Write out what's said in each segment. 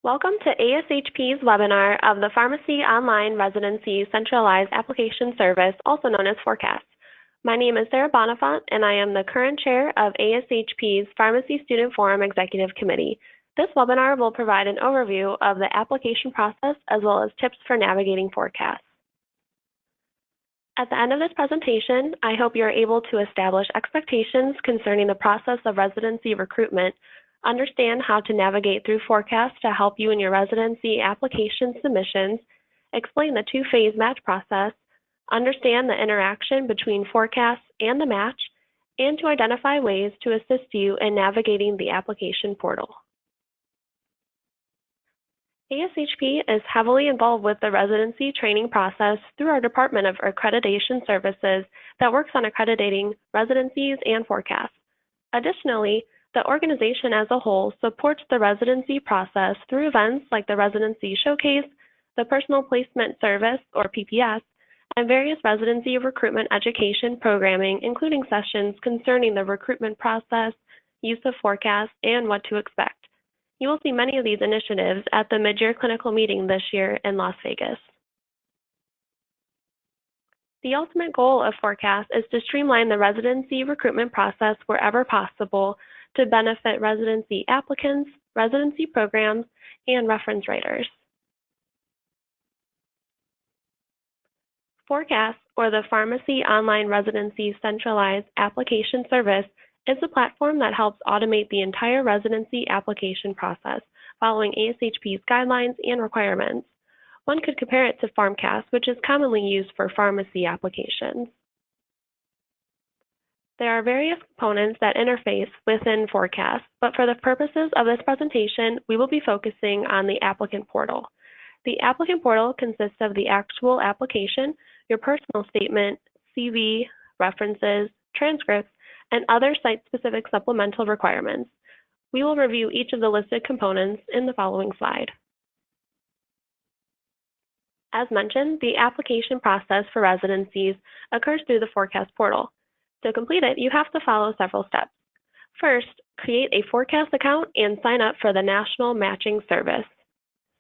Welcome to ASHP's webinar of the Pharmacy Online Residency Centralized Application Service, also known as PhORCAS. My name is Sarah Bonifant, and I am the current chair of ASHP's Pharmacy Student Forum Executive Committee. This webinar will provide an overview of the application process as well as tips for navigating PhORCAS. At the end of this presentation, I hope you are able to establish expectations concerning the process of residency recruitment, understand how to navigate through PhORCAS to help you in your residency application submissions, explain the two-phase match process, understand the interaction between PhORCAS and the match, and to identify ways to assist you in navigating the application portal. ASHP is heavily involved with the residency training process through our Department of Accreditation Services that works on accrediting residencies and PhORCAS. Additionally, the organization as a whole supports the residency process through events like the Residency Showcase, the Personal Placement Service, or PPS, and various residency recruitment education programming, including sessions concerning the recruitment process, use of PhORCAS, and what to expect. You will see many of these initiatives at the mid-year clinical meeting this year in Las Vegas. The ultimate goal of PhORCAS is to streamline the residency recruitment process wherever possible to benefit residency applicants, residency programs, and reference writers. PhORCAS, or the Pharmacy Online Residency Centralized Application Service, is a platform that helps automate the entire residency application process, following ASHP's guidelines and requirements. One could compare it to PhRMCAS, which is commonly used for pharmacy applications. There are various components that interface within PhORCAS, but for the purposes of this presentation, we will be focusing on the applicant portal. The applicant portal consists of the actual application, your personal statement, CV, references, transcripts, and other site-specific supplemental requirements. We will review each of the listed components in the following slide. As mentioned, the application process for residencies occurs through the PhORCAS portal. To complete it, you have to follow several steps. First, create a PhORCAS account and sign up for the National Matching Service.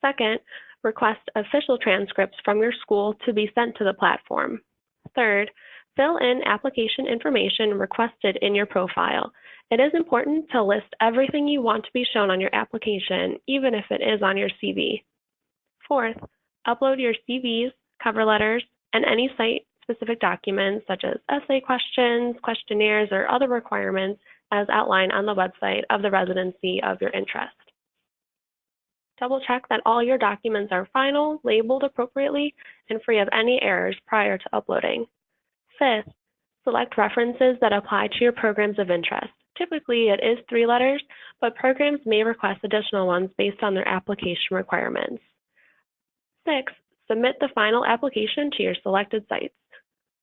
Second, request official transcripts from your school to be sent to the platform. Third, fill in application information requested in your profile. It is important to list everything you want to be shown on your application, even if it is on your CV. Fourth, upload your CVs, cover letters, and any site-specific documents such as essay questions, questionnaires, or other requirements as outlined on the website of the residency of your interest. Double-check that all your documents are final, labeled appropriately, and free of any errors prior to uploading. Fifth, select references that apply to your programs of interest. Typically, it is 3 letters, but programs may request additional ones based on their application requirements. Sixth, submit the final application to your selected sites.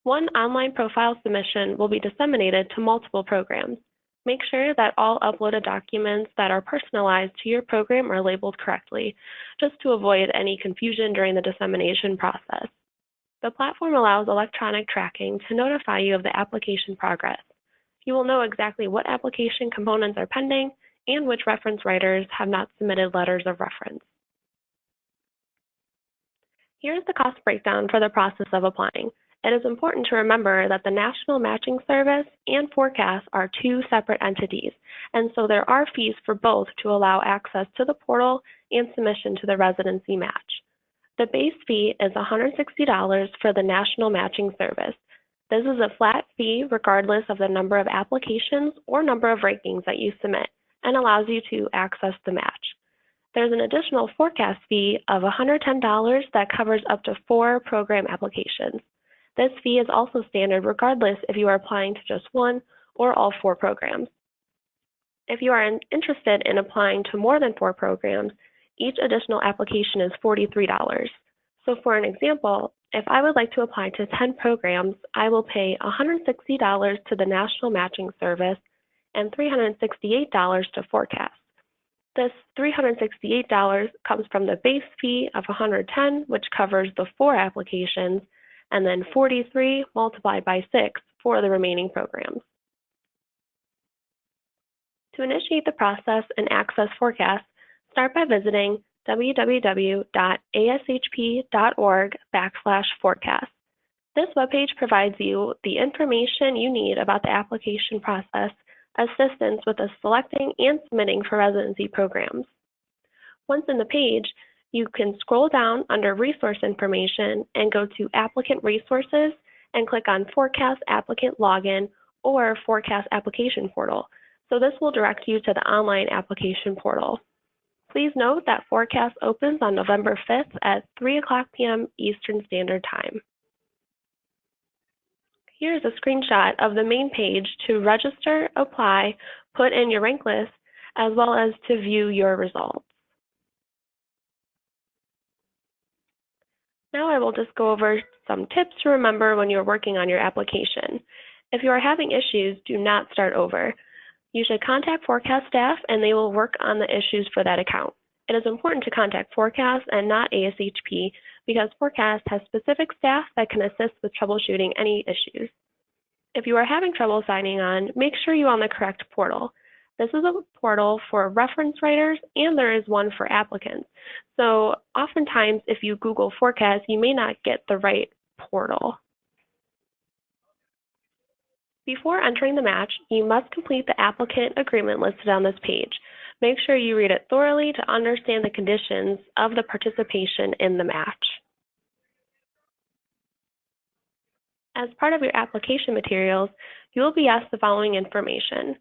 One online profile submission will be disseminated to multiple programs. Make sure that all uploaded documents that are personalized to your program are labeled correctly, just to avoid any confusion during the dissemination process. The platform allows electronic tracking to notify you of the application progress. You will know exactly what application components are pending and which reference writers have not submitted letters of reference. Here is the cost breakdown for the process of applying. It is important to remember that the National Matching Service and PhORCAS are 2 separate entities, and so there are fees for both to allow access to the portal and submission to the residency match. The base fee is $160 for the National Matching Service. This is a flat fee regardless of the number of applications or number of rankings that you submit, and allows you to access the match. There's an additional PhORCAS fee of $110 that covers up to 4 program applications. This fee is also standard regardless if you are applying to just 1 or all 4 programs. If you are interested in applying to more than 4 programs, each additional application is $43. So for an example, if I would like to apply to 10 programs, I will pay $160 to the National Matching Service and $368 to PhORCAS. This $368 comes from the base fee of $110, which covers the 4 applications, and then 43 multiplied by 6 for the remaining programs. To initiate the process and access PhORCAS, start by visiting www.ashp.org/forecast. This webpage provides you the information you need about the application process, assistance with the selecting and submitting for residency programs. Once in the page, you can scroll down under Resource Information and go to Applicant Resources and click on PhORCAS Applicant Login or PhORCAS Application Portal. So this will direct you to the online application portal. Please note that PhORCAS opens on November 5th at 3:00 p.m. Eastern Standard Time. Here's a screenshot of the main page to register, apply, put in your rank list, as well as to view your results. Now I will just go over some tips to remember when you're working on your application. If you are having issues, do not start over. You should contact PhORCAS staff and they will work on the issues for that account. It is important to contact PhORCAS and not ASHP because PhORCAS has specific staff that can assist with troubleshooting any issues. If you are having trouble signing on, make sure you're on the correct portal. This is a portal for reference writers and there is one for applicants. So oftentimes if you Google PhORCAS, you may not get the right portal. Before entering the match, you must complete the applicant agreement listed on this page. Make sure you read it thoroughly to understand the conditions of the participation in the match. As part of your application materials, you will be asked the following information.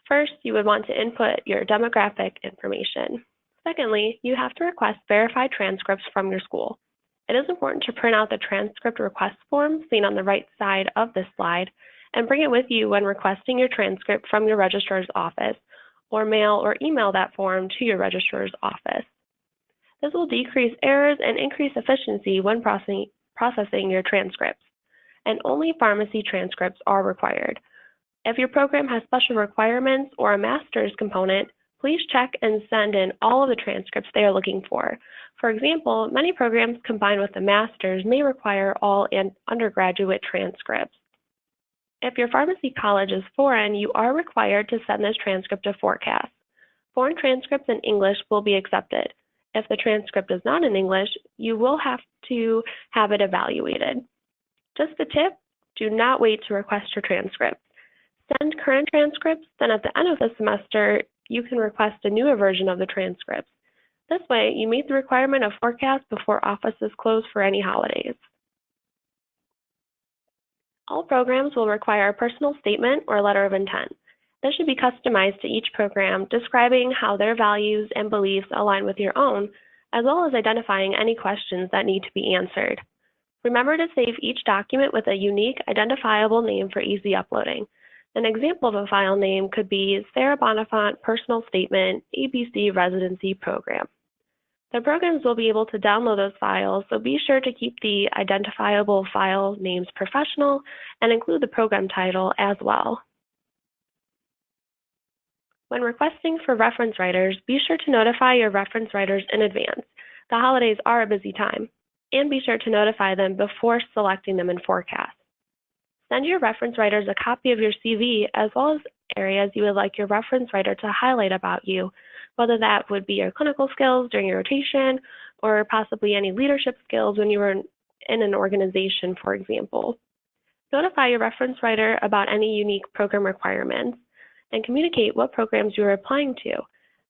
First, you would want to input your demographic information. Secondly, you have to request verified transcripts from your school. It is important to print out the transcript request form seen on the right side of this slide and bring it with you when requesting your transcript from your registrar's office, or mail or email that form to your registrar's office. This will decrease errors and increase efficiency when processing your transcripts, and only pharmacy transcripts are required. If your program has special requirements or a master's component, please check and send in all of the transcripts they are looking for. For example, many programs combined with the master's may require all undergraduate transcripts. If your pharmacy college is foreign, you are required to send this transcript to PhORCAS. Foreign transcripts in English will be accepted. If the transcript is not in English, you will have to have it evaluated. Just a tip, do not wait to request your transcripts. Send current transcripts, then at the end of the semester, you can request a newer version of the transcripts. This way, you meet the requirement of PhORCAS before offices close for any holidays. All programs will require a personal statement or letter of intent. This should be customized to each program, describing how their values and beliefs align with your own, as well as identifying any questions that need to be answered. Remember to save each document with a unique, identifiable name for easy uploading. An example of a file name could be Sarah Bonifant Personal Statement ABC Residency Program. The programs will be able to download those files, so be sure to keep the identifiable file names professional and include the program title as well. When requesting for reference writers, be sure to notify your reference writers in advance. The holidays are a busy time, and be sure to notify them before selecting them in PhORCAS. Send your reference writers a copy of your CV as well as areas you would like your reference writer to highlight about you, whether that would be your clinical skills during your rotation or possibly any leadership skills when you were in an organization, for example. Notify your reference writer about any unique program requirements and communicate what programs you are applying to.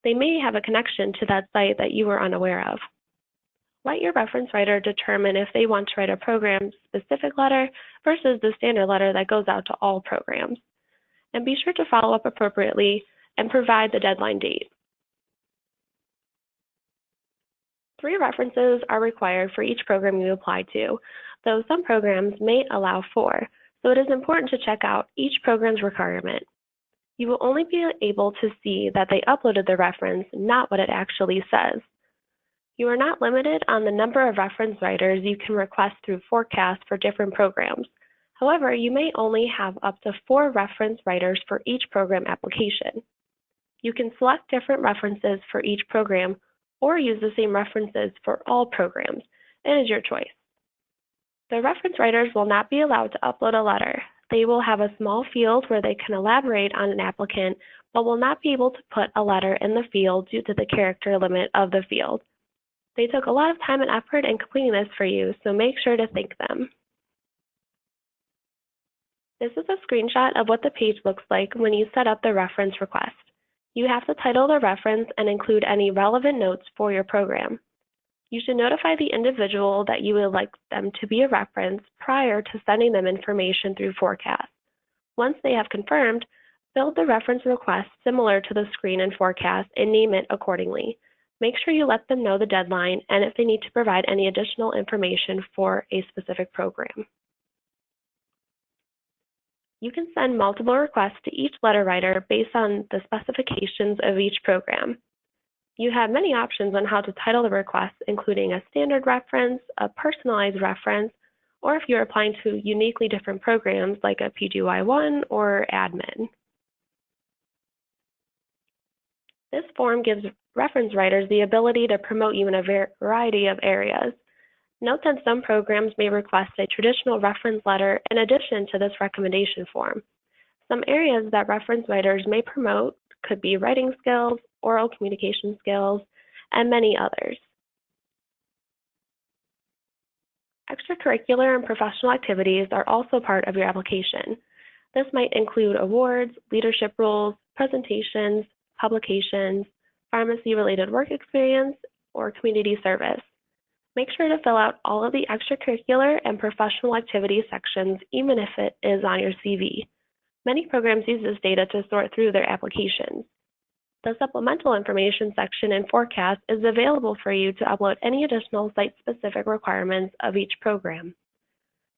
They may have a connection to that site that you were unaware of. Let your reference writer determine if they want to write a program-specific letter versus the standard letter that goes out to all programs. And be sure to follow up appropriately and provide the deadline date. 3 references are required for each program you apply to, though some programs may allow 4, so it is important to check out each program's requirement. You will only be able to see that they uploaded the reference, not what it actually says. You are not limited on the number of reference writers you can request through PhORCAS for different programs. However, you may only have up to 4 reference writers for each program application. You can select different references for each program or use the same references for all programs. It is your choice. The reference writers will not be allowed to upload a letter. They will have a small field where they can elaborate on an applicant, but will not be able to put a letter in the field due to the character limit of the field. They took a lot of time and effort in completing this for you, so make sure to thank them. This is a screenshot of what the page looks like when you set up the reference request. You have to title the reference and include any relevant notes for your program. You should notify the individual that you would like them to be a reference prior to sending them information through PhORCAS. Once they have confirmed, build the reference request similar to the screen in PhORCAS and name it accordingly. Make sure you let them know the deadline and if they need to provide any additional information for a specific program. You can send multiple requests to each letter writer based on the specifications of each program. You have many options on how to title the request, including a standard reference, a personalized reference, or if you're applying to uniquely different programs like a PGY1 or admin. This form gives reference writers the ability to promote you in a variety of areas. Note that some programs may request a traditional reference letter in addition to this recommendation form. Some areas that reference writers may promote could be writing skills, oral communication skills, and many others. Extracurricular and professional activities are also part of your application. This might include awards, leadership roles, presentations, publications, pharmacy-related work experience, or community service. Make sure to fill out all of the extracurricular and professional activity sections, even if it is on your CV. Many programs use this data to sort through their applications. The supplemental information section in PhORCAS is available for you to upload any additional site-specific requirements of each program.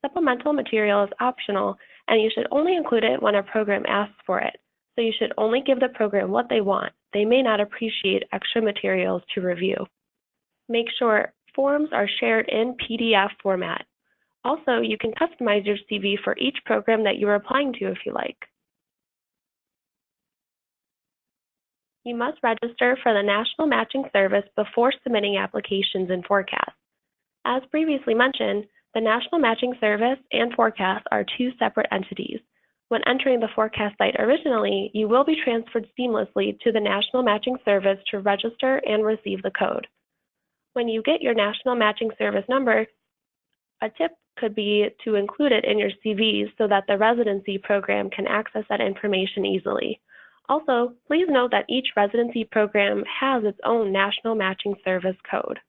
Supplemental material is optional, and you should only include it when a program asks for it, so you should only give the program what they want. They may not appreciate extra materials to review. Make sure forms are shared in PDF format. Also, you can customize your CV for each program that you are applying to if you like. You must register for the National Matching Service before submitting applications in PhORCAS. As previously mentioned, the National Matching Service and PhORCAS are two separate entities. When entering the PhORCAS site originally, you will be transferred seamlessly to the National Matching Service to register and receive the code. When you get your National Matching Service number, a tip could be to include it in your CV so that the residency program can access that information easily. Also, please note that each residency program has its own National Matching Service code.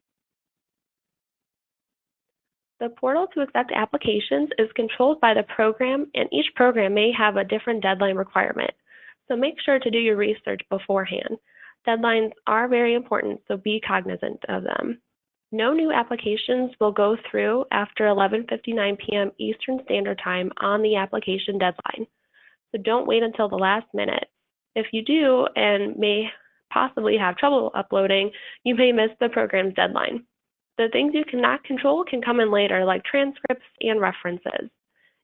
The portal to accept applications is controlled by the program, and each program may have a different deadline requirement, so make sure to do your research beforehand. Deadlines are very important, so be cognizant of them. No new applications will go through after 11:59 p.m. Eastern Standard Time on the application deadline, so don't wait until the last minute. If you do and may possibly have trouble uploading, you may miss the program's deadline. The things you cannot control can come in later, like transcripts and references.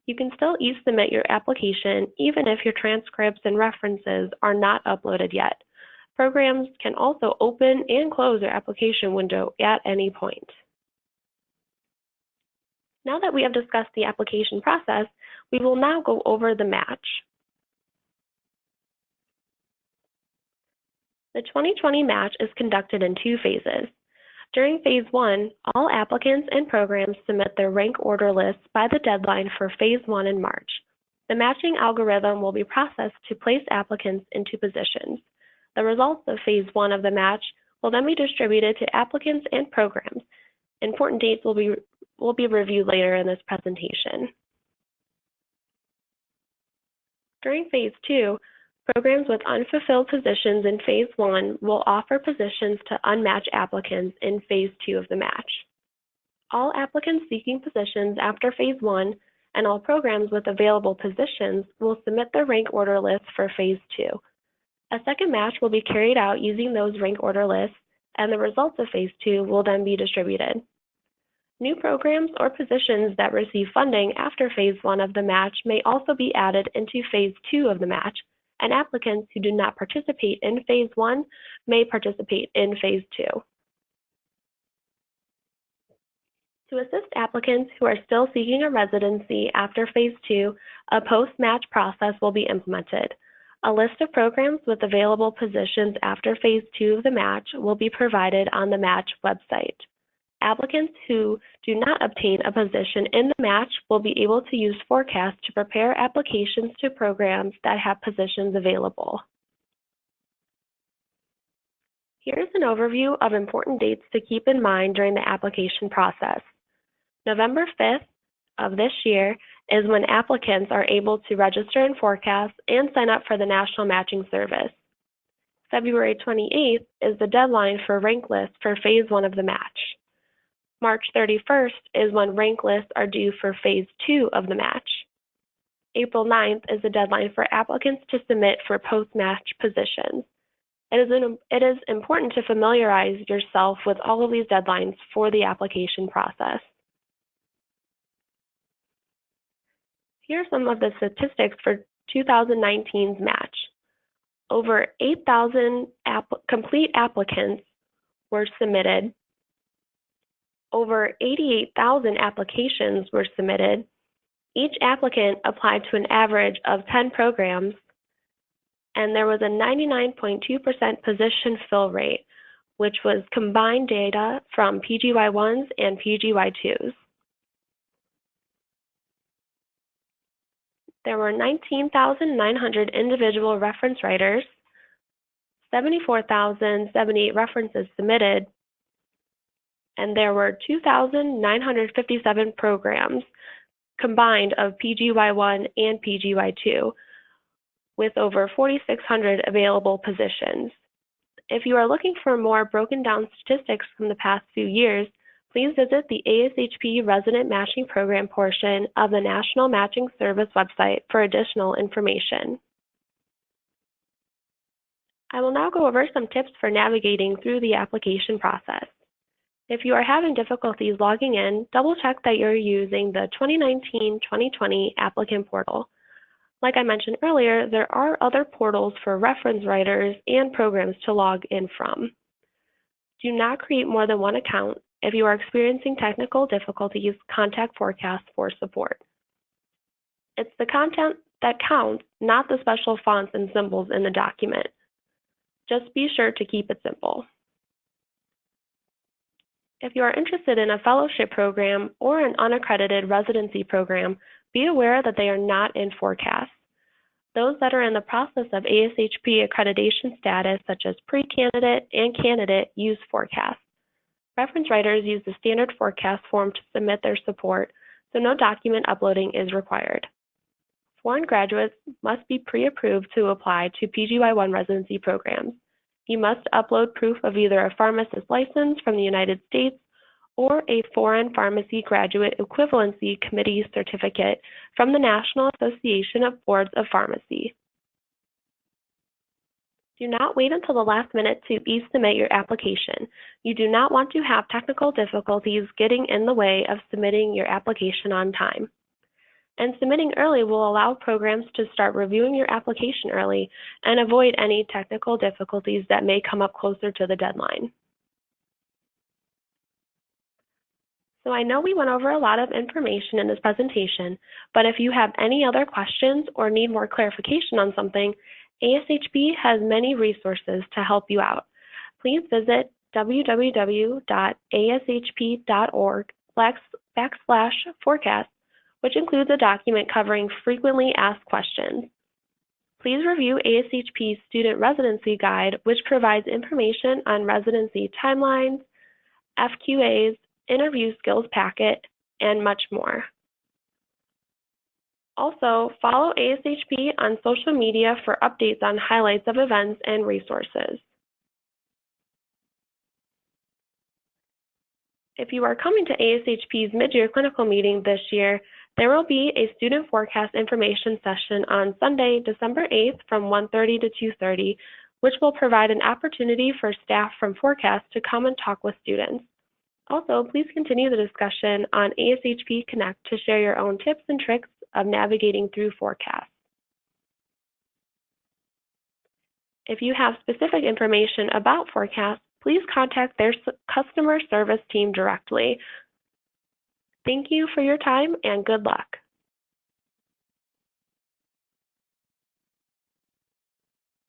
You can still submit your application even if your transcripts and references are not uploaded yet. Programs can also open and close their application window at any point. Now that we have discussed the application process, we will now go over the match. The 2020 match is conducted in two phases. During Phase 1, all applicants and programs submit their rank order lists by the deadline for Phase 1 in March. The matching algorithm will be processed to place applicants into positions. The results of Phase 1 of the match will then be distributed to applicants and programs. Important dates will be reviewed later in this presentation. During Phase 2, programs with unfulfilled positions in Phase 1 will offer positions to unmatched applicants in Phase 2 of the match. All applicants seeking positions after Phase 1 and all programs with available positions will submit their rank order lists for Phase 2. A second match will be carried out using those rank order lists, and the results of Phase 2 will then be distributed. New programs or positions that receive funding after Phase 1 of the match may also be added into Phase 2 of the match, and applicants who do not participate in Phase 1 may participate in Phase 2. To assist applicants who are still seeking a residency after Phase 2, a post-match process will be implemented. A list of programs with available positions after Phase 2 of the match will be provided on the match website. Applicants who do not obtain a position in the match will be able to use PhORCAS to prepare applications to programs that have positions available. Here's an overview of important dates to keep in mind during the application process. November 5th of this year is when applicants are able to register in PhORCAS and sign up for the National Matching Service. February 28th is the deadline for rank lists for Phase 1 of the match. March 31st is when rank lists are due for Phase 2 of the match. April 9th is the deadline for applicants to submit for post-match positions. It is important to familiarize yourself with all of these deadlines for the application process. Here are some of the statistics for 2019's match. Over 8,000 complete applicants were submitted. Over 88,000 applications were submitted. Each applicant applied to an average of 10 programs, and there was a 99.2% position fill rate, which was combined data from PGY1s and PGY2s. There were 19,900 individual reference writers, 74,078 references submitted, and there were 2,957 programs combined of PGY1 and PGY2, with over 4,600 available positions. If you are looking for more broken down statistics from the past few years, please visit the ASHP Resident Matching Program portion of the National Matching Service website for additional information. I will now go over some tips for navigating through the application process. If you are having difficulties logging in, double check that you're using the 2019-2020 applicant portal. Like I mentioned earlier, there are other portals for reference writers and programs to log in from. Do not create more than one account. If you are experiencing technical difficulties, contact PhORCAS for support. It's the content that counts, not the special fonts and symbols in the document. Just be sure to keep it simple. If you are interested in a fellowship program or an unaccredited residency program, be aware that they are not in PhORCAS. Those that are in the process of ASHP accreditation status, such as pre-candidate and candidate, use PhORCAS. Reference writers use the standard PhORCAS form to submit their support, so no document uploading is required. Foreign graduates must be pre-approved to apply to PGY1 residency programs. You must upload proof of either a pharmacist license from the United States or a Foreign Pharmacy Graduate Equivalency Committee certificate from the National Association of Boards of Pharmacy. Do not wait until the last minute to e-submit your application. You do not want to have technical difficulties getting in the way of submitting your application on time. And submitting early will allow programs to start reviewing your application early and avoid any technical difficulties that may come up closer to the deadline. So I know we went over a lot of information in this presentation, but if you have any other questions or need more clarification on something, ASHP has many resources to help you out. Please visit www.ashp.org/PhORCAS, which includes a document covering frequently asked questions. Please review ASHP's Student Residency Guide, which provides information on residency timelines, FQAs, interview skills packet, and much more. Also, follow ASHP on social media for updates on highlights of events and resources. If you are coming to ASHP's mid-year clinical meeting this year, there will be a student PhORCAS information session on Sunday, December 8th from 1:30 to 2:30, which will provide an opportunity for staff from PhORCAS to come and talk with students. Also, please continue the discussion on ASHP Connect to share your own tips and tricks of navigating through PhORCAS. If you have specific information about PhORCAS, please contact their customer service team directly. Thank you for your time and good luck.